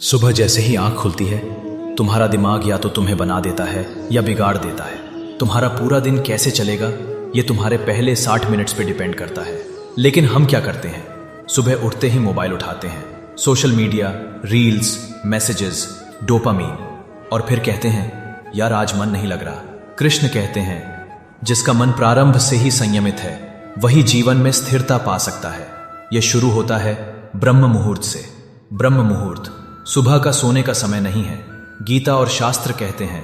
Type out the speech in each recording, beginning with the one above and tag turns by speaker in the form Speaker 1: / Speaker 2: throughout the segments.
Speaker 1: सुबह जैसे ही आंख खुलती है, तुम्हारा दिमाग या तो तुम्हें बना देता है या बिगाड़ देता है। तुम्हारा पूरा दिन कैसे चलेगा ये तुम्हारे पहले 60 मिनट्स पे डिपेंड करता है। लेकिन हम क्या करते हैं? सुबह उठते ही मोबाइल उठाते हैं, social media, reels, messages, dopamine, और फिर कहते हैं यार आज मन नहीं लग रहा। कृष्ण कहते हैं जिसका मन प्रारंभ से ही संयमित है वही जीवन में स्थिरता पा सकता है। यह शुरू होता है ब्रह्म मुहूर्त से। ब्रह्म मुहूर्त सुबह का सोने का समय नहीं है। गीता और शास्त्र कहते हैं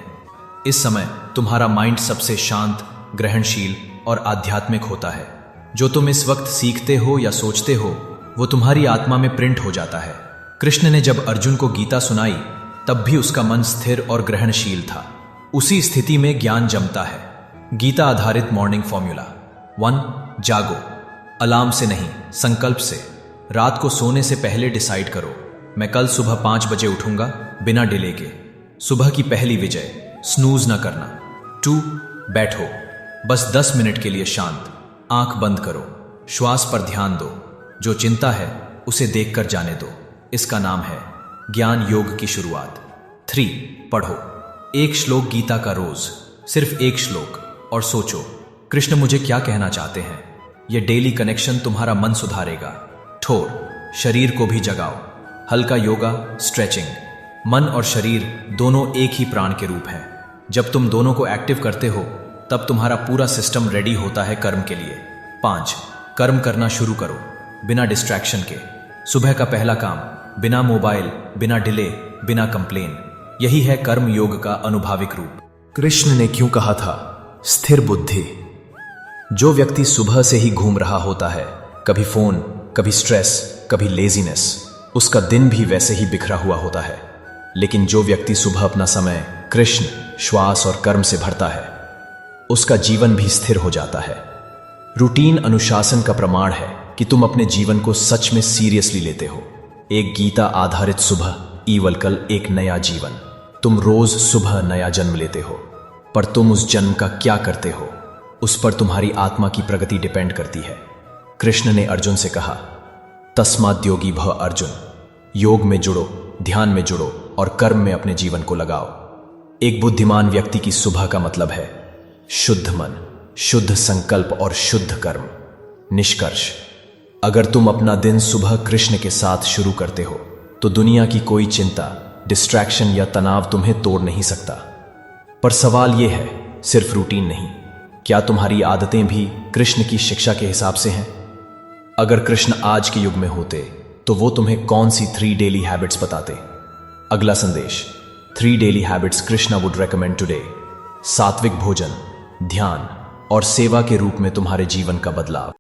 Speaker 1: इस समय तुम्हारा माइंड सबसे शांत, ग्रहणशील और आध्यात्मिक होता है। जो तुम इस वक्त सीखते हो या सोचते हो वो तुम्हारी आत्मा में प्रिंट हो जाता है। कृष्ण ने जब अर्जुन को गीता सुनाई तब भी उसका मन स्थिर और ग्रहणशील था। उसी स्थिति में ज्ञान जमता है। गीता आधारित मॉर्निंग फॉर्मूला 1. जागो। अलार्म से नहीं, संकल्प से। रात को सोने से पहले डिसाइड करो मैं कल सुबह 5 बजे उठूंगा बिना डिले के। सुबह की पहली विजय, स्नूज ना करना। 2. बैठो, बस 10 मिनट के लिए शांत। आंख बंद करो, श्वास पर ध्यान दो। जो चिंता है उसे देखकर जाने दो। इसका नाम है ज्ञान योग की शुरुआत। 3. पढ़ो एक श्लोक गीता का रोज, सिर्फ एक श्लोक, और सोचो कृष्ण मुझे क्या कहना चाहते हैं। यह डेली कनेक्शन तुम्हारा मन सुधारेगा। ठोर, शरीर को भी जगाओ। हल्का योगा, स्ट्रेचिंग। मन और शरीर दोनों एक ही प्राण के रूप हैं। जब तुम दोनों को एक्टिव करते हो तब तुम्हारा पूरा सिस्टम रेडी होता है कर्म के लिए। 5. कर्म करना शुरू करो बिना डिस्ट्रैक्शन के। सुबह का पहला काम, बिना मोबाइल, बिना डिले, बिना कंप्लेन। यही है कर्म योग का अनुभाविक रूप। कृष्ण ने क्यों कहा था स्थिर बुद्धि? जो व्यक्ति सुबह से ही घूम रहा होता है, कभी फोन, कभी स्ट्रेस, कभी लेजीनेस, उसका दिन भी वैसे ही बिखरा हुआ होता है। लेकिन जो व्यक्ति सुबह अपना समय कृष्ण, श्वास और कर्म से भरता है उसका जीवन भी स्थिर हो जाता है। रूटीन अनुशासन का प्रमाण है कि तुम अपने जीवन को सच में सीरियसली लेते हो। एक गीता आधारित सुबह ईवल कल एक नया जीवन। तुम रोज सुबह नया जन्म लेते हो, पर तुम उस जन्म का क्या करते हो उस पर तुम्हारी आत्मा की प्रगति डिपेंड करती है। कृष्ण ने अर्जुन से कहा तस्माद् योगी भव अर्जुन। योग में जुड़ो, ध्यान में जुड़ो और कर्म में अपने जीवन को लगाओ। एक बुद्धिमान व्यक्ति की सुबह का मतलब है शुद्ध मन, शुद्ध संकल्प और शुद्ध कर्म। निष्कर्ष, अगर तुम अपना दिन सुबह कृष्ण के साथ शुरू करते हो तो दुनिया की कोई चिंता, डिस्ट्रैक्शन या तनाव तुम्हें तोड़ नहीं सकता। पर सवाल यह है सिर्फ रूटीन नहीं, क्या तुम्हारी आदतें भी कृष्ण की शिक्षा के हिसाब से हैं? अगर कृष्ण आज के युग में होते तो वो तुम्हें कौन सी 3 डेली हैबिट्स बताते? अगला संदेश 3 daily habits Krishna would recommend today. सात्विक भोजन, ध्यान और सेवा के रूप में तुम्हारे जीवन का बदलाव।